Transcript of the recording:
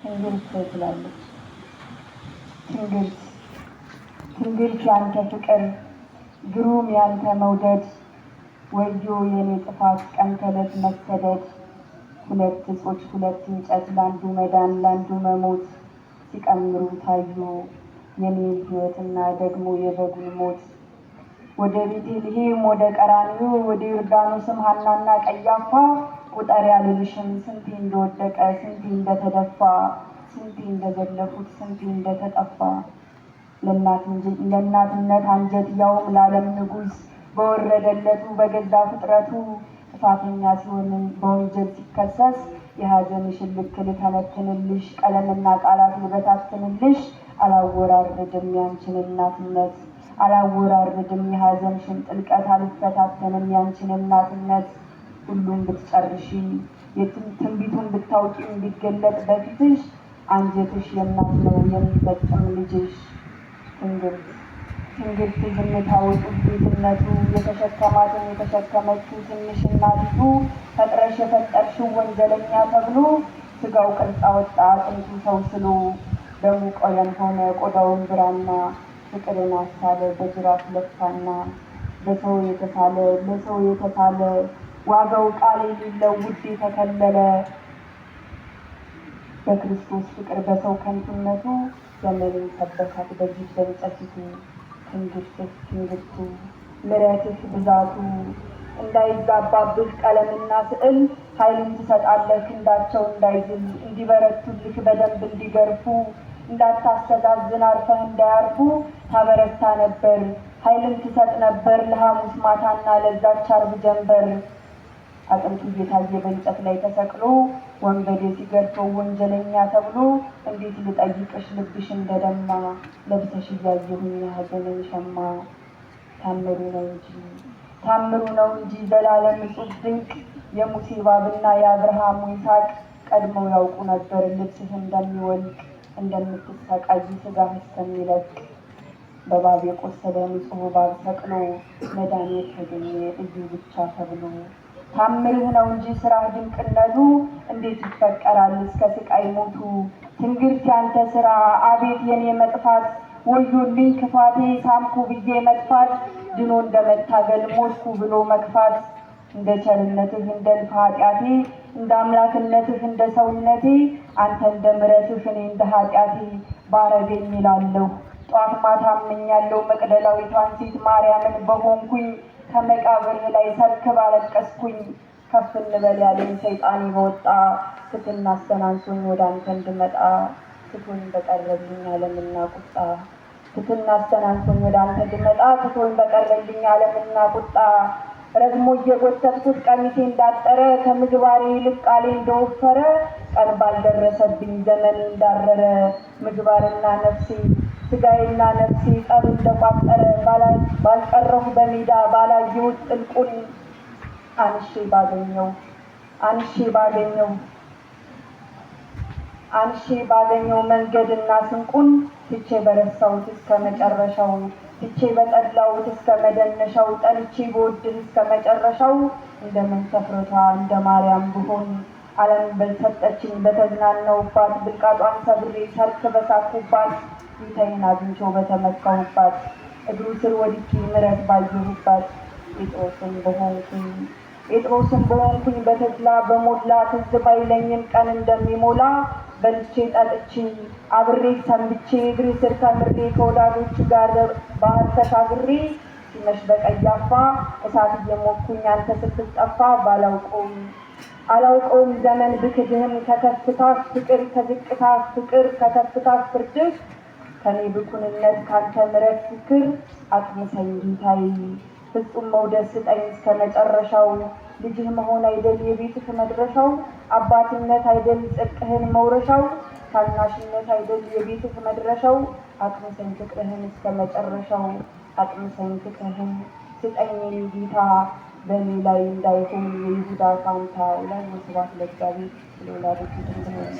ትንግርት ትላለች። ትንግርት ያንተ ፍቅር ግሩም ያንተ መውደድ ወዮ የኔ ጥፋት ቀን ተለት መሰደድ ሁለት እጾች ሁለት እንጨት ላንዱ መዳን ላንዱ መሞት ሲቀምሩ ታዩ የኔ ሕይወትና ደግሞ የበጉን ሞት ወደ ቤተልሔም ወደ ቀራንዮ ወደ ዮርዳኖስም ሐናና ቀያፋ ቁጠር ያልልሽም ስንቴ እንደወደቀ ስንቴ እንደተደፋ ስንቴ እንደዘለፉት ስንቴ እንደተጠፋ ለእናትነት አንጀት ያውም ለዓለም ንጉሥ በወረደለቱ በገዛ ፍጥረቱ ጥፋተኛ ሲሆን በወንጀል ሲከሰስ የሐዘንሽን ልክ ልተነትንልሽ ቀለምና ቃላት ልበታትንልሽ አላወራርድም ያንቺን እናትነት አላወራርድም የሐዘንሽን ጥልቀት አልፈታተንም ያንቺን እናትነት ሁሉም ብትጨርሺ ትንቢቱን ብታውቂ እንዲገለጥ በፊትሽ አንጀትሽ የእናት ነው የሚፈጽም ልጅሽ ትንግርት ዝምታው ጡቤትነቱ የተሸከማትን የተሸከመችው ትንሽ እናቲቱ ፈጥረሽ የፈጠርሽው ወንጀለኛ ተብሎ ስጋው ቅርጻ ወጣ አጥንቱ ሰው ስሎ ደሙ ቆለም ሆነ ቆዳውን ብራና ፍቅርን አሳለ በጅራፍ ለፋና በሰው የተሳለ ለሰው የተሳለ ዋጋው ቃል የሌለው ውድ የተከለለ በክርስቶስ ፍቅር በሰው ከንቱነቱ ዘመንን ሰበካት በዚህ በእንጨቲቱ ትንግርቱ ምሕረትህ ብዛቱ እንዳይዛባብህ ቀለምና ስዕል ኃይልን ትሰጣለህ ክንዳቸው እንዳይዝል እንዲበረቱልህ በደንብ እንዲገርፉ እንዳታስተዛዝን አርፈህ እንዳያርፉ ታበረታ ነበር ኃይልን ትሰጥ ነበር ለሐሙስ ማታና ለዛች ዓርብ ጀንበር አጥንቱ እየታየ በእንጨት ላይ ተሰቅሎ ወንበዴ ሲገርፈው ወንጀለኛ ተብሎ እንዴት ልጠይቅሽ ልብሽ እንደደማ ለብሰሽ እያየሁኝ የሐዘንን ሸማ ታምሩ ነው እንጂ ዘላለም እጹብ ድንቅ የሙሴ እባብና የአብርሃም ይስሐቅ ቀድመው ያውቁ ነበር ልብስህ እንደሚወልቅ እንደምትሰቃይ ሥጋህ እስከሚለቅ በእባብ የቆሰለ ንጹሕ እባብ ሰቅሎ መድኃኒት ተገኘ እዩ ብቻ ተብሎ ታምርህ ነው እንጂ ሥራህ ድንቅነቱ እንዴት ይፈቀራል እስከ ስቃይ ሞቱ ትንግርት ያንተ ሥራ አቤት የኔ መጥፋት ወዮልኝ ክፋቴ ሳምኩ ብዬ መጥፋት ድኖ እንደመታገል ሞትኩ ብሎ መግፋት እንደ ቸርነትህ እንደ ልፍ ኃጢአቴ እንደ አምላክነትህ እንደ ሰውነቴ አንተ እንደ ምሕረትህ እኔ እንደ ኃጢአቴ ባረገኝ ይላለሁ ጧት ማታ እመኛለሁ መቅደላዊቷን ሴት ማርያምን በሆንኩኝ ከመቃብር ላይ ሰርክ ባለቀስኩኝ ከፍ እንበል ያለኝ ሰይጣኔ በወጣ ስትልና አስተናንሶኝ ወደ አንተ እንድመጣ ትቶኝ በቀረልኝ ዓለምና ቁጣ ትትና አስተናንሶኝ ወደ አንተ እንድመጣ ትቶኝ በቀረልኝ ዓለምና ቁጣ ረዝሞ እየጎተትኩት ቀሚሴ እንዳጠረ ከምግባሬ ይልቅ ቃሌ እንደወፈረ ቀን ባልደረሰብኝ ዘመን እንዳረረ ምግባርና ነፍሴ ሥጋዬና ነፍሴ ጠብ እንደቋጠረ ባልቀረሁ በሜዳ ባላየሁት ጥልቁን አንሼ ባገኘው መንገድና ስንቁን ትቼ በረሳሁት እስከ መጨረሻው ትቼ በጠላሁት እስከ መደነሻው ጠልቼ በወድህ እስከ መጨረሻው እንደ መንተፍረቷ እንደ ማርያም ብሆን ዓለም በሰጠችኝ በተዝናናሁባት ብልቃጧን ሰብሬ ሰርክ በሳኩባት ጌታዬን አግኝቼው በተመካሁባት እግሩ ስር ወድቄ ምሕረት ባየሁባት ጴጥሮስን በሆንኩኝ በተድላ በሞላ ትዝ ባይለኝም ቀን እንደሚሞላ በልቼ ጠጥቼ አብሬ ሰንብቼ እግር ስር ተምሬ ከወዳጆች ጋር ባህር ተሻግሬ ሲመሽ በቀያፋ እሳት እየሞኩኝ አንተ ስትጠፋ አላውቀውም ዘመን ብክድህም ከከፍታ ፍቅር ከዝቅታ ፍቅር ከከፍታ ፍርድህ ከኔ ብኩንነት ካንተ ምሕረት ፍክር አቅምሰኝ ጌታዬ ፍጹም መውደድ ስጠኝ እስከ መጨረሻው ልጅህ መሆን አይደል የቤትህ መድረሻው አባትነት አይደል ጽድቅህን መውረሻው ታናሽነት አይደል የቤትህ መድረሻው አቅምሰኝ ፍቅርህን እስከ መጨረሻው አቅምሰኝ ፍቅርህን ስጠኝ ጌታ በእኔ ላይ እንዳይሆን የይሁዳ ፋንታ ላይ ወስባት ለእግዚአብሔር ለወላዲቱ ድንግል